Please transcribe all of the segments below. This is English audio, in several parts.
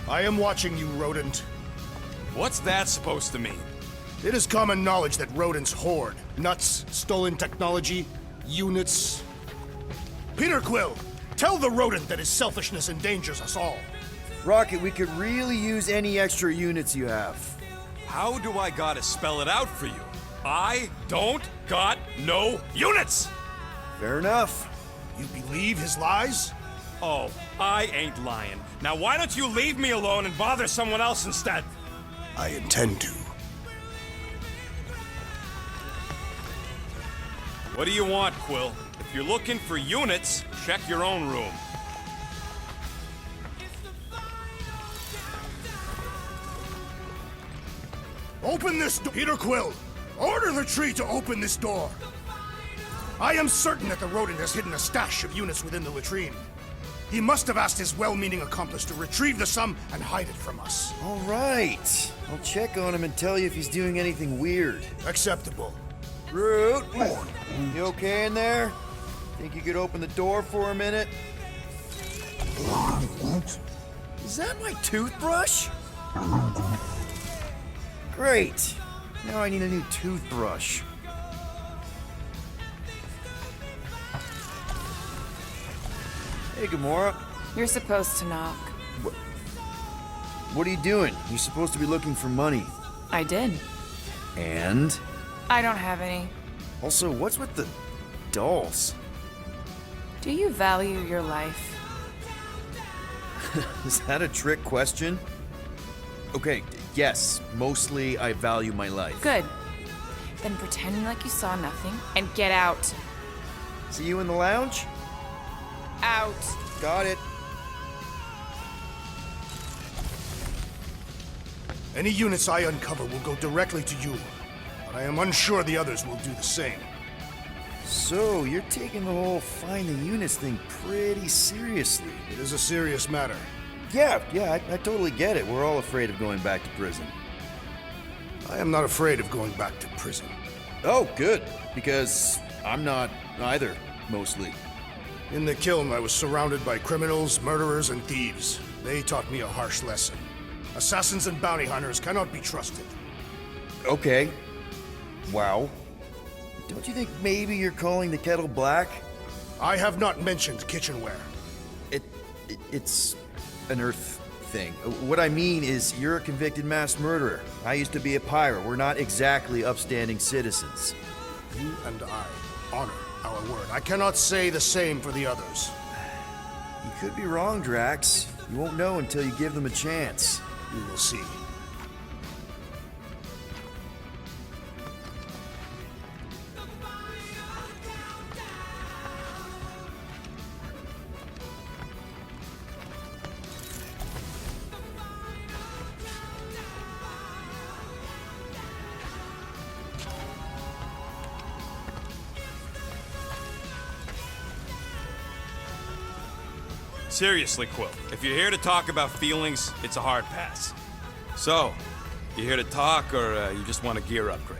I am watching you, rodent. What's that supposed to mean? It is common knowledge that rodents hoard nuts, stolen technology, units. Peter Quill, tell the rodent that his selfishness endangers us all. Rocket, we could really use any extra units you have. How do I gotta spell it out for you? I don't got no units! Fair enough. You believe his lies? Oh, I ain't lying. Now why don't you leave me alone and bother someone else instead? I intend to. What do you want, Quill? If you're looking for units, check your own room. Open this door! Peter Quill, order the tree to open this door! I am certain that the rodent has hidden a stash of units within the latrine. He must have asked his well-meaning accomplice to retrieve the sum and hide it from us. All right. I'll check on him and tell you if he's doing anything weird. Acceptable. Groot, you okay in there? Think you could open the door for a minute? Is that my toothbrush? Great. Now I need a new toothbrush. Hey, Gamora. You're supposed to knock. What are you doing? You're supposed to be looking for money. I did. And? I don't have any. Also, what's with the dolls? Do you value your life? Is that a trick question? Okay, yes, mostly I value my life. Good. Then pretend like you saw nothing and get out. See you in the lounge? Out. Got it. Any units I uncover will go directly to you, but I am unsure the others will do the same. So, you're taking the whole find the units thing pretty seriously. It is a serious matter. Yeah, I totally get it. We're all afraid of going back to prison. I am not afraid of going back to prison. Oh, good. Because I'm not either, mostly. In the kiln, I was surrounded by criminals, murderers, and thieves. They taught me a harsh lesson. Assassins and bounty hunters cannot be trusted. Okay. Wow. Don't you think maybe you're calling the kettle black? I have not mentioned kitchenware. It's an Earth thing. What I mean is, you're a convicted mass murderer. I used to be a pirate. We're not exactly upstanding citizens. You and I honor our word. I cannot say the same for the others. You could be wrong, Drax. You won't know until you give them a chance. We will see. Seriously, Quill, if you're here to talk about feelings, it's a hard pass. So, you here to talk, or you just want a gear upgrade?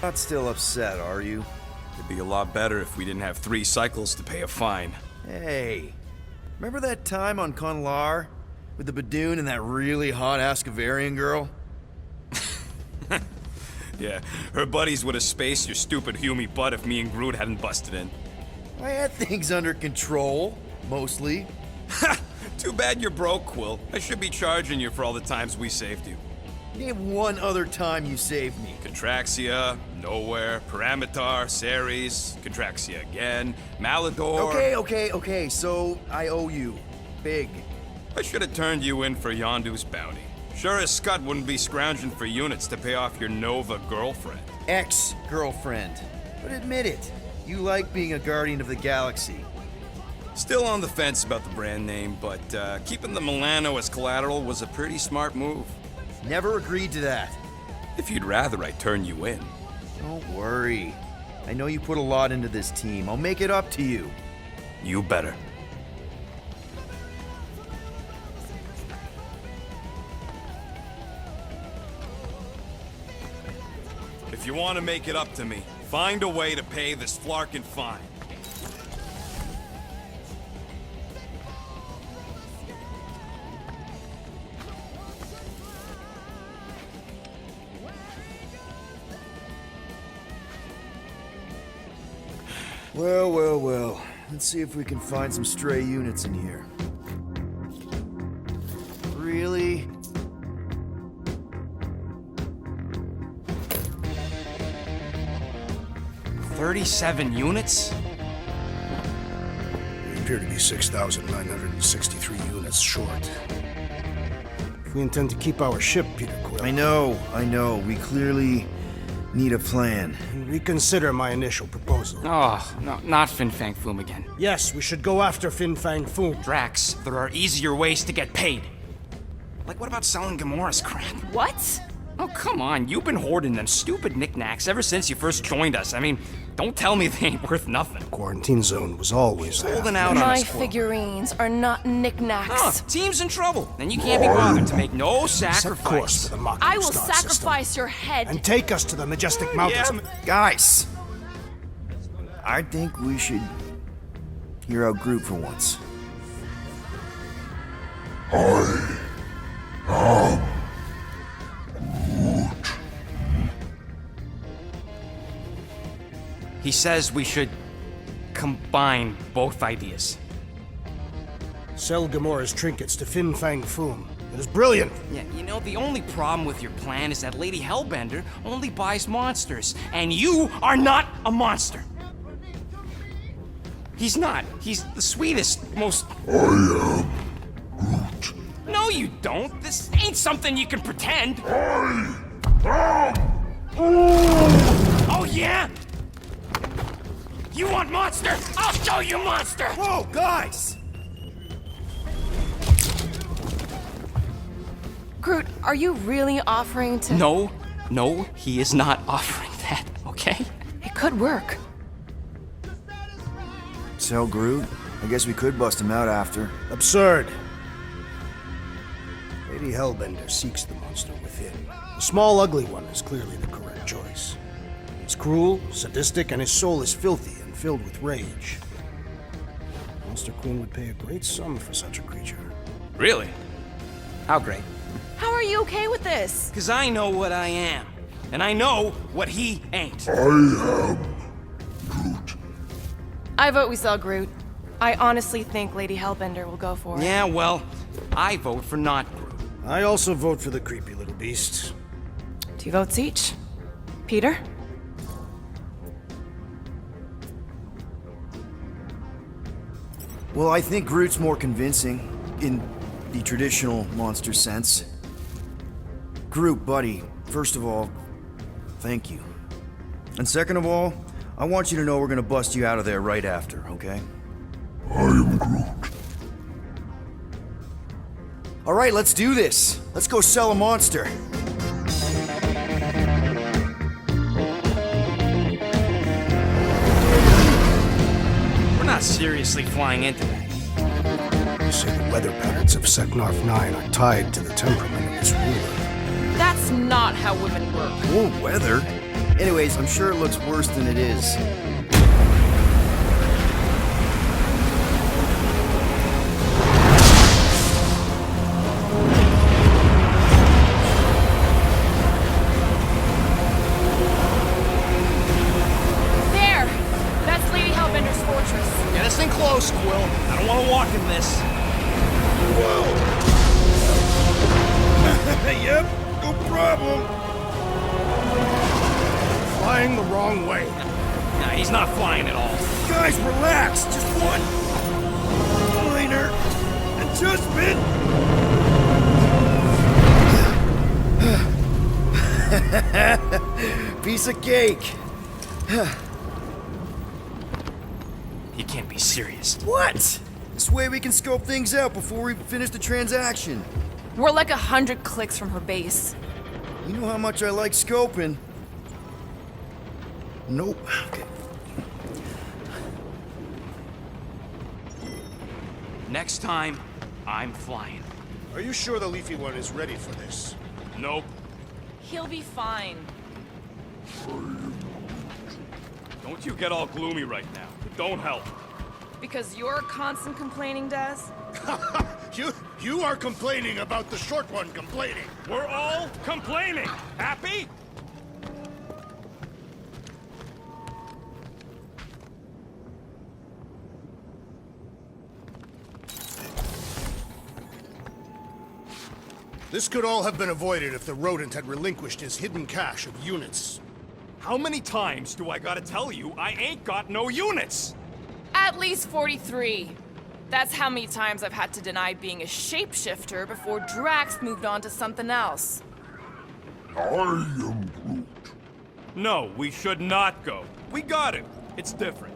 Not still upset, are you? It'd be a lot better if we didn't have 3 cycles to pay a fine. Hey, remember that time on Conlar? With the Badoon and that really hot Ascavarian girl? Yeah, her buddies would have spaced your stupid Humy butt if me and Groot hadn't busted in. I had things under control, mostly. Ha! Too bad you're broke, Quill. I should be charging you for all the times we saved you. Name one other time you saved me. Contraxia, Nowhere, Paramitar, Ceres, Contraxia again, Malador... Okay, so I owe you. Big. I should have turned you in for Yondu's bounty. Sure as Scud wouldn't be scrounging for units to pay off your Nova girlfriend. Ex-girlfriend. But admit it, you like being a Guardian of the Galaxy. Still on the fence about the brand name, but keeping the Milano as collateral was a pretty smart move. Never agreed to that. If you'd rather, I'd turn you in. Don't worry. I know you put a lot into this team. I'll make it up to you. You better. If you want to make it up to me, Find a way to pay this flarkin' fine. Well, well, well. Let's see if we can find some stray units in here. Really? $37 units? We appear to be 6,963 units short. If we intend to keep our ship, Peter Quill, I know. We clearly need a plan. reconsider my initial proposal. Oh, no, not Fin Fang Foom again. Yes, we should go after Fin Fang Foom. Drax, there are easier ways to get paid. Like, what about selling Gamora's crap? What? Oh, come on, you've been hoarding them stupid knickknacks ever since you first joined us. I mean, don't tell me they ain't worth nothing. Quarantine zone was always there. Holding out on My us, Quill. figurines are not knickknacks. Huh, team's in trouble. Then you can't be bothered to make no Set course sacrifice. for the Mocking I will Star sacrifice system your head. and take us to the majestic mountains. Guys! I think we should hear out Groot for once. He says we should combine both ideas. Sell Gamora's trinkets to Fin Fang Foom. It is brilliant. Yeah, you know, the only problem with your plan is that Lady Hellbender only buys monsters, and you are not a monster. He's not. He's the sweetest, most... I am Groot. No, you don't. This ain't something you can pretend. Oh, yeah? You want monster? I'll show you monster! Whoa, guys! Groot, are you really offering to... No, he is not offering that, okay? It could work. Sell Groot? I guess we could bust him out after. Absurd. Lady Hellbender seeks the monster within. The small, ugly one is clearly the correct choice. It's cruel, sadistic, and his soul is filthy and filled with rage. Monster Queen would pay a great sum for such a creature. Really? How great? How are you okay with this? Because I know what I am. And I know what he ain't. I vote we sell Groot. I honestly think Lady Hellbender will go for it. Yeah, well, I vote for not Groot. I also vote for the creepy little beast. 2 votes each. Peter? Well, I think Groot's more convincing, in the traditional monster sense. Groot, buddy, first of all, thank you. And second of all, I want you to know we're gonna bust you out of there right after, okay? I am Groot. All right, let's do this. Let's go sell a monster. We're not seriously flying into that. You say the weather patterns of Seknarf 9 are tied to the temperament of its ruler. That's not how women work. Or weather. Anyways, I'm sure it looks worse than it is. There! That's Lady Hellbender's fortress. Get us in close, Quill. I don't want to walk in this. Yep, no problem. Flying the wrong way. Nah, he's not flying at all. Guys, relax. Just one minor adjustment. Piece of cake. You can't be serious. What? This way we can scope things out before we finish the transaction. We're like 100 clicks from her base. You know how much I like scoping. Nope. Okay. Next time, I'm flying. Are you sure the Leafy One is ready for this? Nope. He'll be fine. Don't you get all gloomy right now. It don't help. Because your constant complaining does? You are complaining about the short one complaining. We're all complaining. Happy? This could all have been avoided if the rodent had relinquished his hidden cache of units. How many times do I gotta tell you I ain't got no units? At least 43. That's how many times I've had to deny being a shapeshifter before Drax moved on to something else. I am Groot. No, we should not go. We got it. It's different.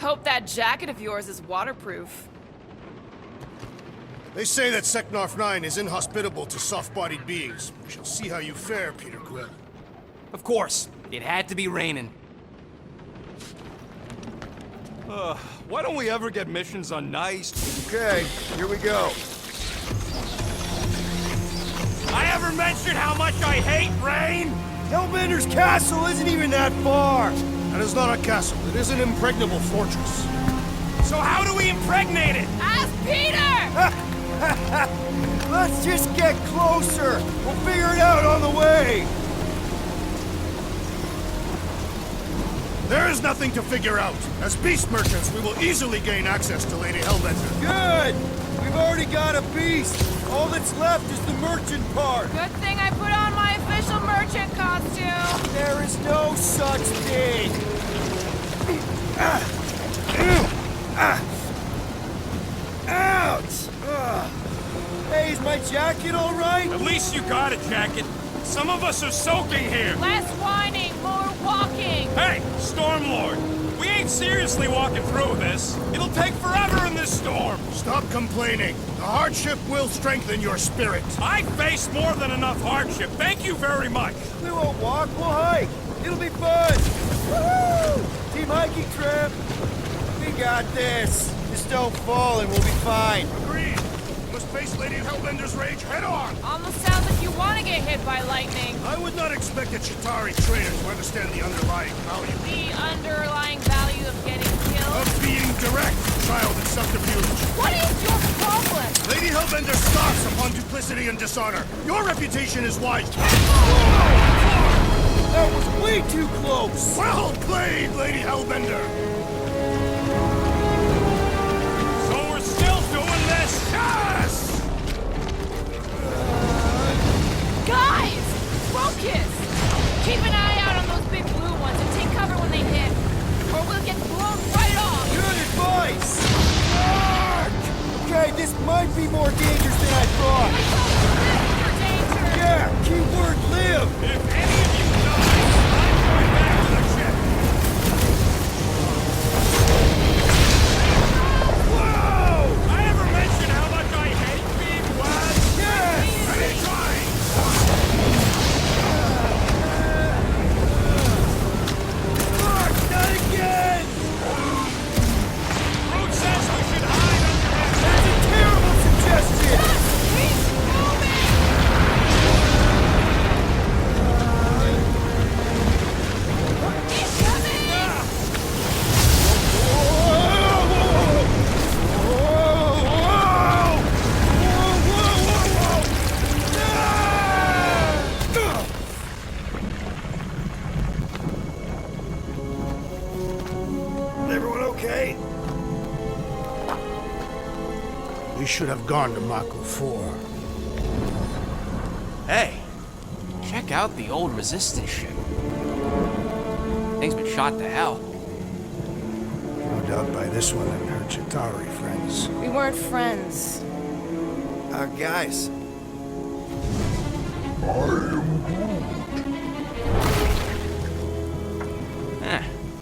Hope that jacket of yours is waterproof. They say that Seknarf 9 is inhospitable to soft-bodied beings. We shall see how you fare, Peter Quill. Of course, it had to be raining. Why don't we ever get missions on nice... Okay, here we go. I ever mentioned how much I hate rain? Hellbender's castle isn't even that far! That is not a castle. It is an impregnable fortress. So how do we impregnate it? Ask Peter! Let's just get closer! We'll figure it out on the way! There is nothing to figure out. As beast merchants, we will easily gain access to Lady Hellbender. Good! We've already got a beast! All that's left is the merchant part! Good thing I put on my official merchant costume. There is no such thing! Ouch! Hey, is my jacket all right? At least you got a jacket. Some of us are soaking here. Less whining, more walking. Hey, Stormlord. We ain't seriously walking through this. It'll take forever in this storm. Stop complaining. The hardship will strengthen your spirit. I faced more than enough hardship. Thank you very much. We won't walk, we'll hike! It'll be fun! Woohoo! Team hiking trip! We got this! Just don't fall and we'll be fine. Agreed. You must face Lady Hellbender's rage head on. Almost sounds like you want to get hit by lightning. I would not expect a Chitauri trainer to understand the underlying value The underlying value of getting killed. of being direct, child and subterfuge. What is your problem? Lady Hellbender scoffs upon duplicity and dishonor. Your reputation is wide. That was way too close! Well played, Lady Hellbender. So we're still doing this? Yes! Guys! Focus! Keep an eye out on those big blue ones and take cover when they hit. Or we'll get blown right off. Good advice! Okay, this might be more dangerous than I thought. Danger! Yeah, keyword live! If any of you die, I'm going back to the ship. Whoa! I ever mention how much I hate being wet? Yes! Anytime! Fuck, not again! Groot says we should hide under his That's a terrible suggestion! Keep moving! He's coming! Everyone okay? We should have gone to Mako 4. Hey, check out the old Resistance ship. Thing's been shot to hell. No doubt by this one and her Chitauri friends. We weren't friends. Guys.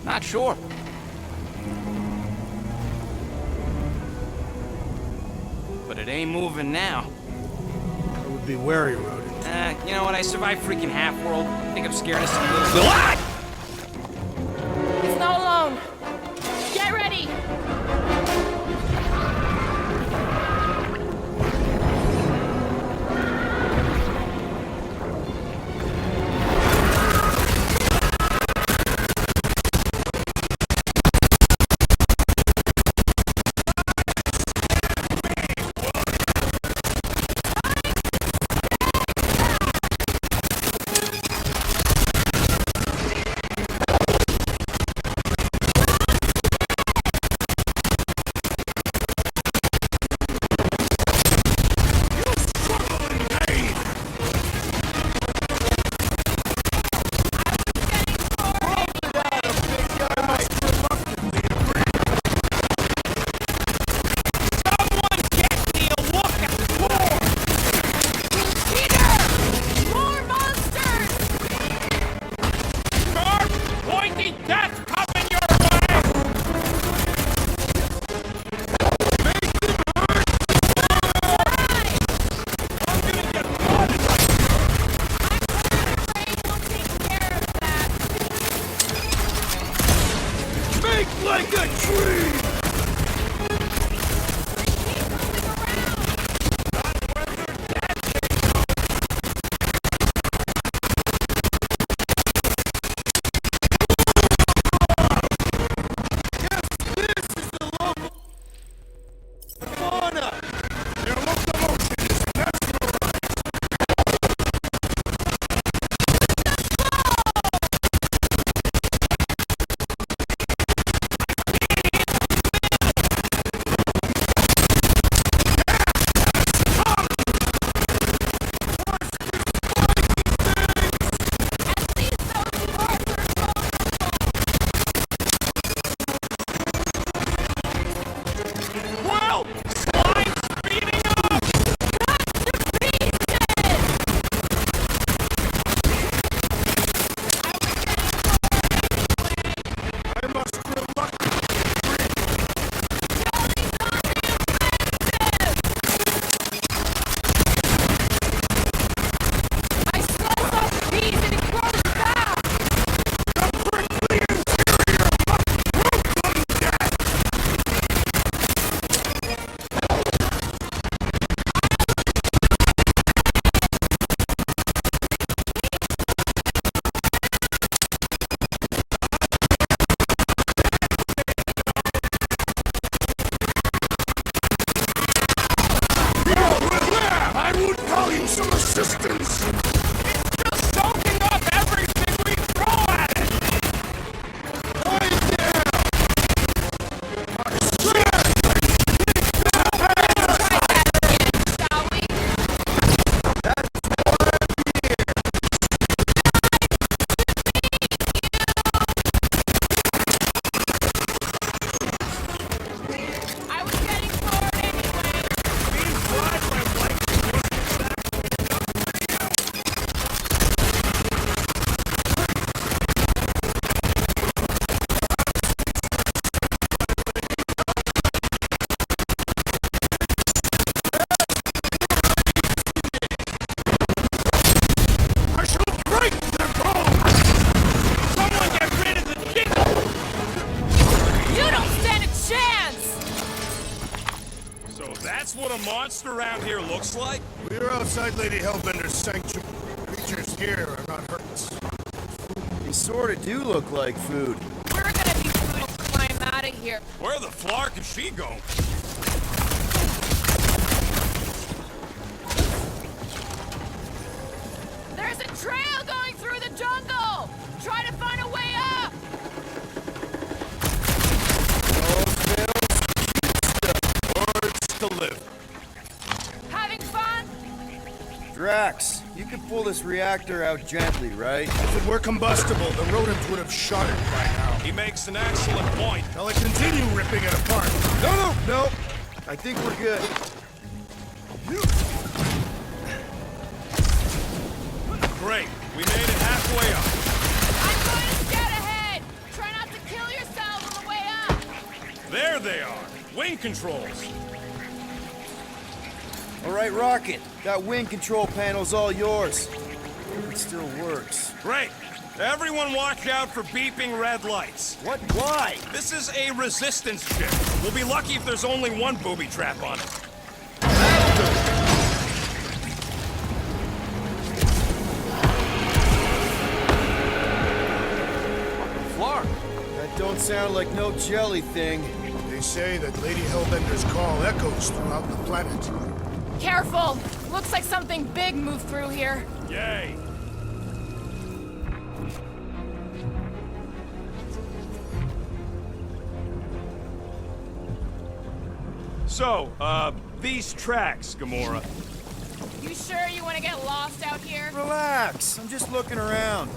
Not sure. But it ain't moving now. I would be wary, rodent. You know what? I survived freaking Half-World. I think I'm scared of some little... What? He's not alone. Get ready! Shake like a tree! Some assistance! Just soaking up everything we throw at it! Shall we? I was getting bored anyway. I shall break their bones! Someone get rid of the kid! You don't stand a chance! So that's what a monster around here looks like? We're outside Lady Hellbender's sanctuary. Creatures here are not hurt us. They sorta do look like food. We're gonna be food when I'm out of here. Where the flark is she going? There's a trail going through the jungle! Try to find a way up! Words to live. Having fun? Drax, you can pull this reactor out gently, right? If it were combustible, the rodents would have shot it by now. He makes an excellent point. Shall I continue ripping it apart? No! I think we're good. Great. We made it halfway up. I'm going to scout ahead! Try not to kill yourselves on the way up! There they are. Wing controls. All right, Rocket. That wind control panel's all yours. It still works. Great. Everyone watch out for beeping red lights. What? Why? This is a resistance ship. We'll be lucky if there's only one booby trap on it. Flark. That don't sound like no jelly thing. They say that Lady Hellbender's call echoes throughout the planet. Careful! Looks like something big moved through here. Yay. So, these tracks, Gamora. You sure you want to get lost out here? Relax. I'm just looking around.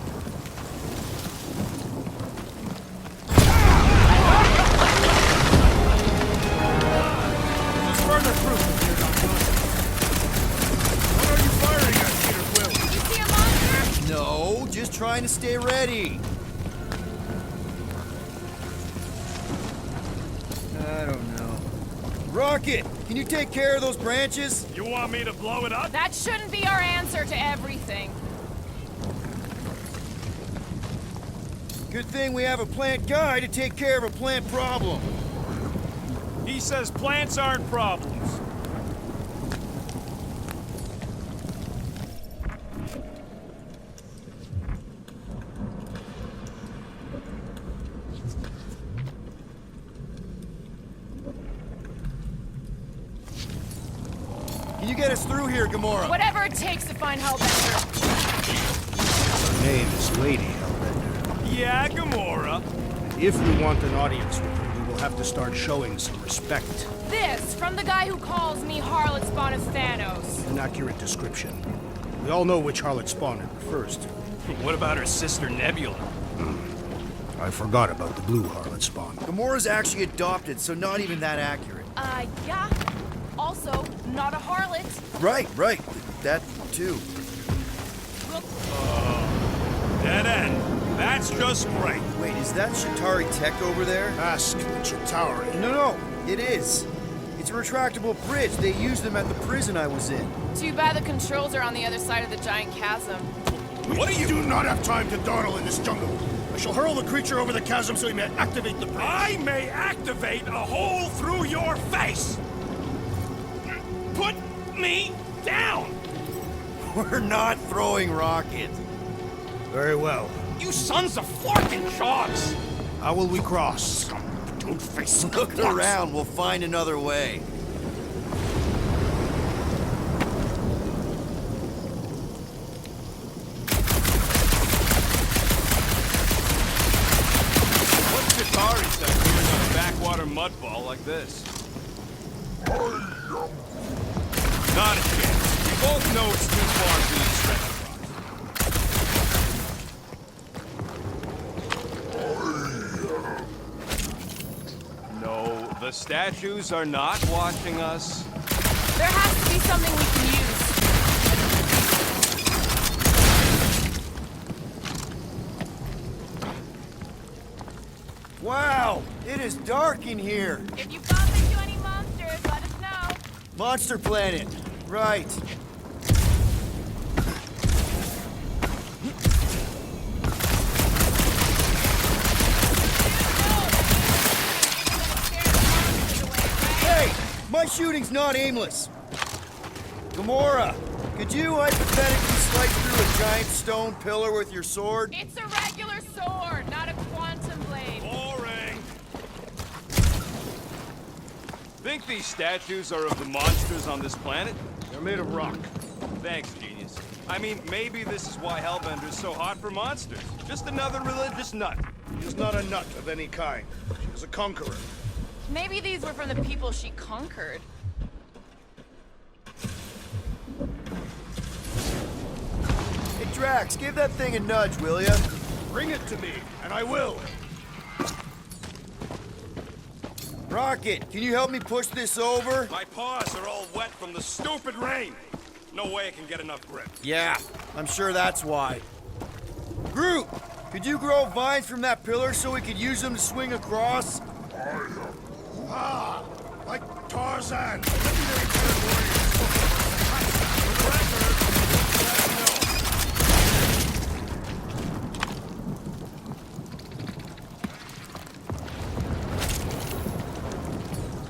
It's further proof that you're not good. What are you firing at, Peter Quill? You see a monster? No, just trying to stay ready. I don't know. Rocket, can you take care of those branches? You want me to blow it up? That shouldn't be our answer to everything. Good thing we have a plant guy to take care of a plant problem. He says plants aren't problems. Can you get us through here, Gamora? Whatever it takes to find Hellbender. Her name is Lady Hellbender. Yeah, Gamora. If we want an audience with her, we will have to start showing some respect. This, from the guy who calls me Harlot Spawn of Thanos. An accurate description. We all know which harlot spawn it refers to. What about her sister Nebula? I forgot about the blue harlot spawn. Gamora's actually adopted, so not even that accurate. Yeah. Also, not a harlot. Right. That too. Dead end. That's just great. Wait, is that Shatari tech over there? Ask Chitauri. No, it is. It's a retractable bridge. They used them at the prison I was in. Too bad the controls are on the other side of the giant chasm. What do not have time to dawdle in this jungle. I shall hurl the creature over the chasm so he may activate the bridge. I may activate a hole through your face. Put me down. We're not throwing rockets. Very well. You sons of forking sharks. How will we cross? Don't face Look around. We'll find another way. What's Chitauri said here on a backwater mudball like this? Not a chance. We both know it's too far to be stretched. No, the statues are not watching us. There has to be something we can use. Wow, it is dark in here. If you bump into any monsters, let us know. Monster Planet. Right. Hey, my shooting's not aimless. Gamora, could you hypothetically slice through a giant stone pillar with your sword? It's a regular sword, not a quantum blade. Boring. Think these statues are of the monsters on this planet? They're made of rock. Thanks, genius. I mean, maybe this is why Hellbender's so hot for monsters. Just another religious nut. She's not a nut of any kind. She's a conqueror. Maybe these were from the people she conquered. Hey, Drax, give that thing a nudge, will ya? Bring it to me, and I will. Rocket, can you help me push this over? My paws are all wet from the stupid rain. No way I can get enough grip. Yeah, I'm sure that's why. Groot, could you grow vines from that pillar so we could use them to swing across? Ah, like Tarzan.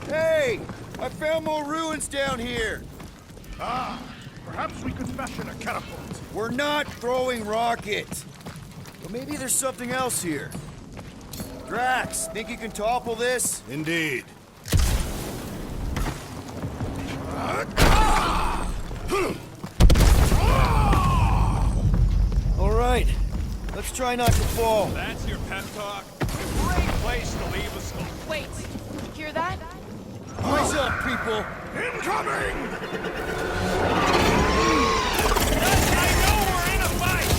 Hey, I found more ruins down here. Ah, perhaps we could fashion a catapult. We're not throwing rockets. But maybe there's something else here. Drax, think you can topple this? Indeed. All right, let's try not to fall. That's your pep talk? Great place to leave us. Wait, hear that? Brace up, people. Incoming! I know we're in a fight.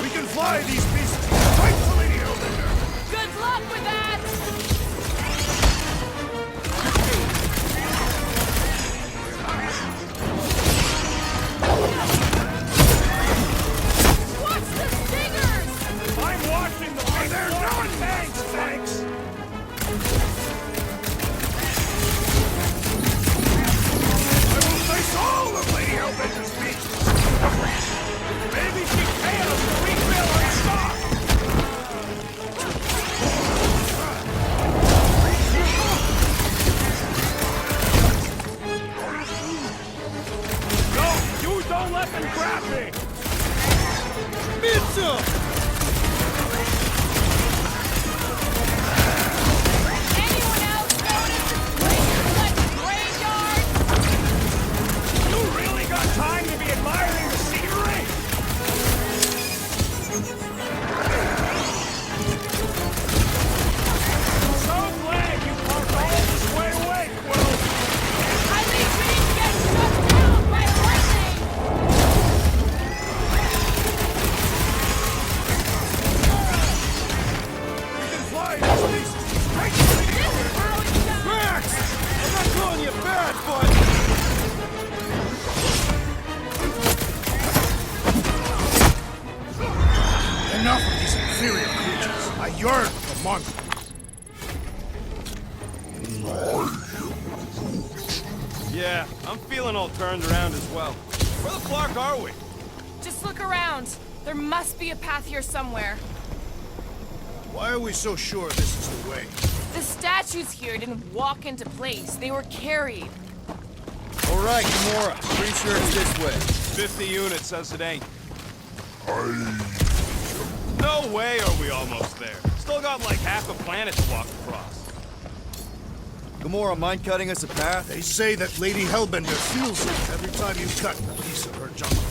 We can fly these beasts. Fight for Lady Hellbender. Good luck with that! Watch the stingers! I'm watching the. They're not tanks, thanks. Don't let them grab me! Anyone else notice this place is like a graveyard? You really got time to be admiring the scenery? So glad you parked all this way away, Quill! I think we need to get shut down by lightning! We can fly at least straight to the This is how it's done! Max! I'm not calling you bad, but... Enough of these inferior creatures. I yearn for monsters. Yeah, I'm feeling all turned around as well. Where the Clark are we? Just look around. There must be a path here somewhere. Why are we so sure this is the way? The statues here didn't walk into place. They were carried. All right, Gamora. Pretty sure it's this way. 50 units says it ain't. No way are we almost there. Still got like half a planet to walk across. Gamora, mind cutting us a path? They say that Lady Hellbender feels it every time you cut a piece of her jungle.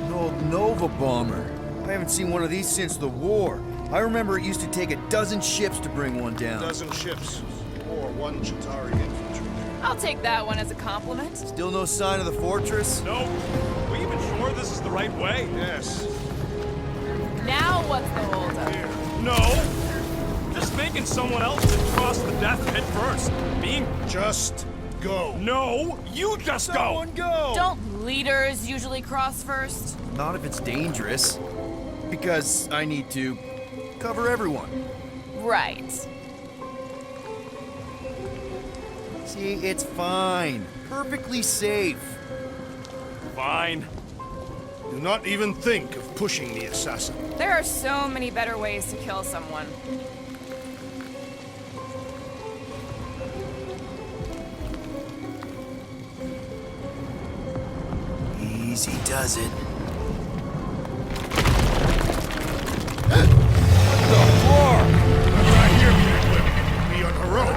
An old Nova bomber. I haven't seen one of these since the war. I remember it used to take a dozen ships to bring one down. Dozen ships, or one Chitauri infantry. I'll take that one as a compliment. Still no sign of the fortress? Nope. Are we even sure this is the right way? Yes. Now what's the holdup? No. Just thinking someone else should cross the death pit first. Being... Just go. No! You just go! Go! Don't leaders usually cross first? Not if it's dangerous. Because I need to cover everyone. Right. See, it's fine. Perfectly safe. Fine. Do not even think of pushing the assassin. There are so many better ways to kill someone. Easy does it. I hear you, be on her own.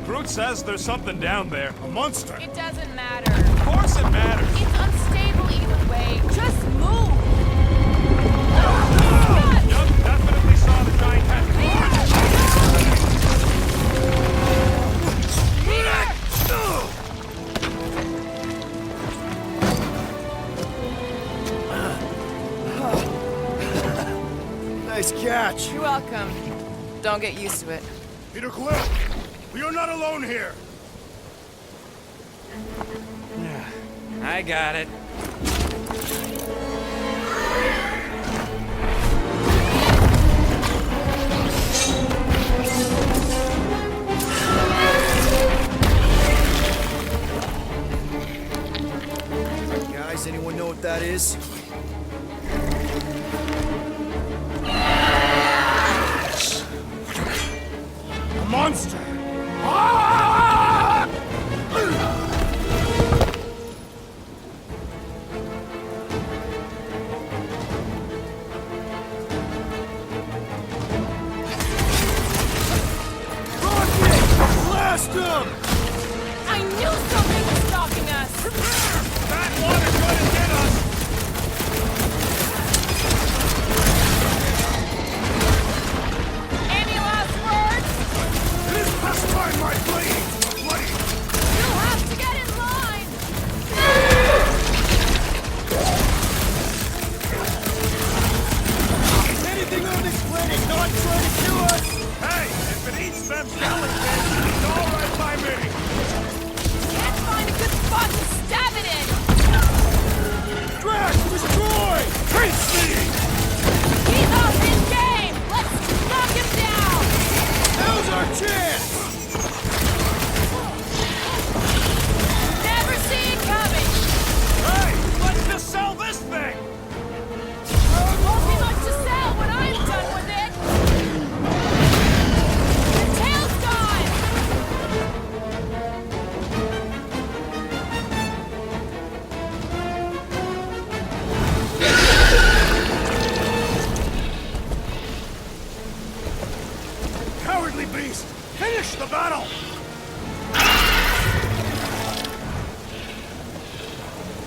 Groot says there's something down there. A monster. It doesn't matter. Of course it matters. It's unstable either way. Just move! Yup, definitely saw the giant head. Nice catch. You're welcome. Don't get used to it. Peter Quill, we are not alone here. I got it. Guys, anyone know what that is? A monster. Ah! Blast him! I knew something was stalking us! That water's gonna get us!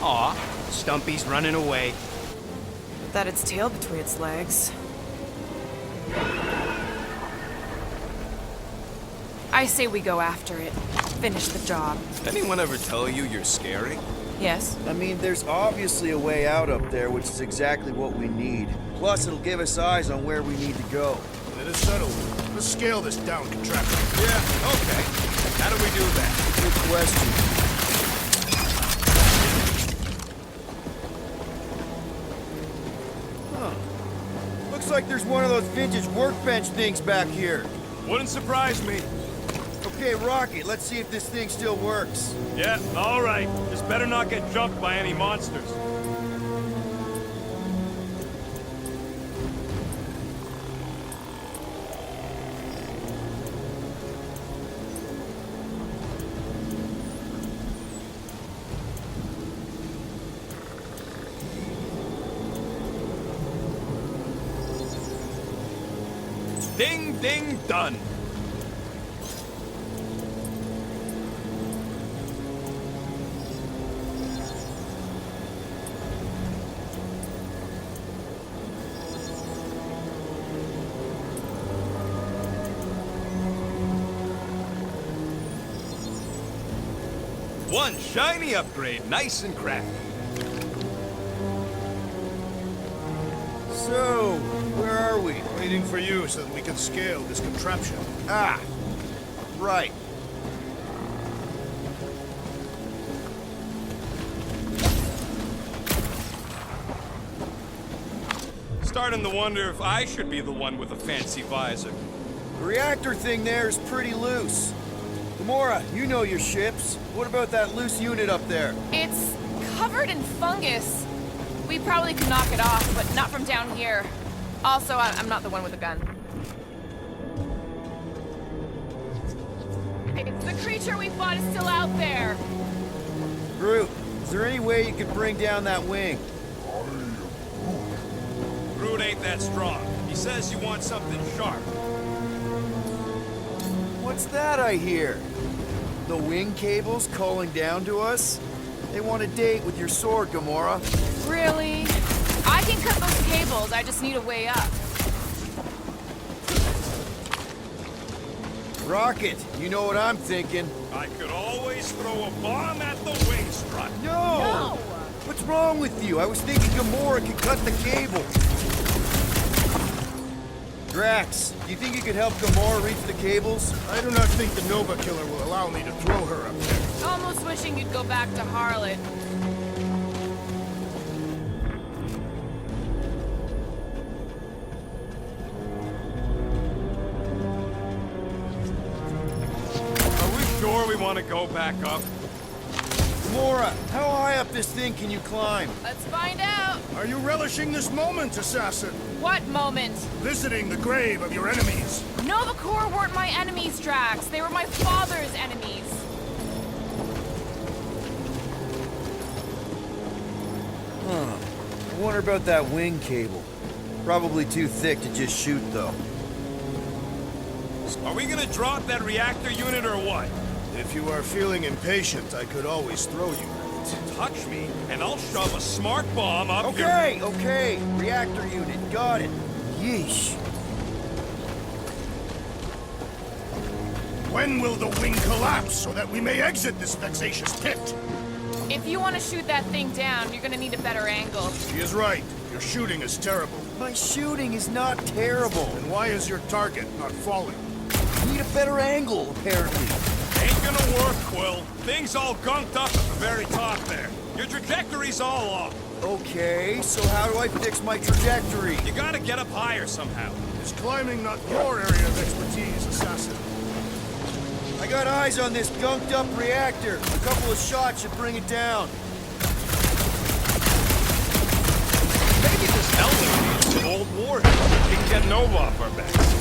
Aw, Stumpy's running away. That its tail between its legs. I say we go after it. Finish the job. Anyone ever tell you you're scary? Yes? I mean, there's obviously a way out up there, which is exactly what we need. Plus, it'll give us eyes on where we need to go. It is settled. Let's scale this down, contraption. Yeah, okay. How do we do that? Good question. Huh. Looks like there's one of those vintage workbench things back here. Wouldn't surprise me. Okay, Rocket, let's see if this thing still works. Yeah, all right. Just better not get jumped by any monsters. Ding, ding, done. One shiny upgrade, nice and crafty. So, where are we? Waiting for you so that we can scale this contraption. Ah, right. Starting to wonder if I should be the one with a fancy visor. The reactor thing there is pretty loose. Gamora, you know your ships. What about that loose unit up there? It's covered in fungus. We probably could knock it off, but not from down here. Also, I'm not the one with a gun. The creature we fought is still out there. Groot, is there any way you could bring down that wing? Groot ain't that strong. He says you want something sharp. What's that I hear? The wing cables calling down to us? They want a date with your sword, Gamora. Really? I can cut those cables, I just need a way up. Rocket, you know what I'm thinking. I could always throw a bomb at the wing strut. No! What's wrong with you? I was thinking Gamora could cut the cable. Drax, do you think you could help Gamora reach the cables? I do not think the Nova Killer will allow me to throw her up there. Almost wishing you'd go back to Harlot. Are we sure we want to go back up? Gamora, how high up this thing can you climb? Let's find out. Are you relishing this moment, assassin? What moment? Visiting the grave of your enemies. Nova Corps weren't my enemies, Drax. They were my father's enemies. I wonder about that wing cable. Probably too thick to just shoot, though. Are we gonna drop that reactor unit or what? If you are feeling impatient, I could always throw you at it. Touch me, and I'll shove a smart bomb up your... Okay, okay. Reactor unit, got it. Yeesh. When will the wing collapse so that we may exit this vexatious pit? If you want to shoot that thing down, you're gonna need a better angle. She is right. Your shooting is terrible. My shooting is not terrible. And why is your target not falling? Need a better angle, apparently. Ain't gonna work, Quill. Thing's all gunked up at the very top there. Your trajectory's all off. Okay, so how do I fix my trajectory? You gotta get up higher somehow. Is climbing not your area of expertise, assassin? I got eyes on this gunked up reactor. A couple of shots should bring it down. Maybe this helmet needs some old war. We can get Nova off our backs.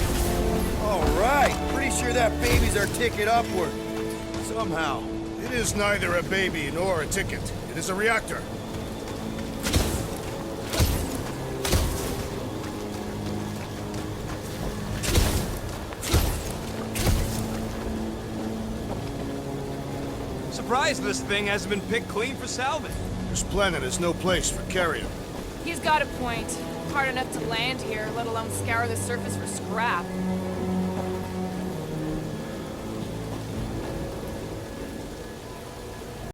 All right, pretty sure that baby's our ticket upward. Somehow. It is neither a baby nor a ticket. It is a reactor. Surprised this thing hasn't been picked clean for salvage. This planet is no place for carrion. He's got a point. Hard enough to land here, let alone scour the surface for scrap.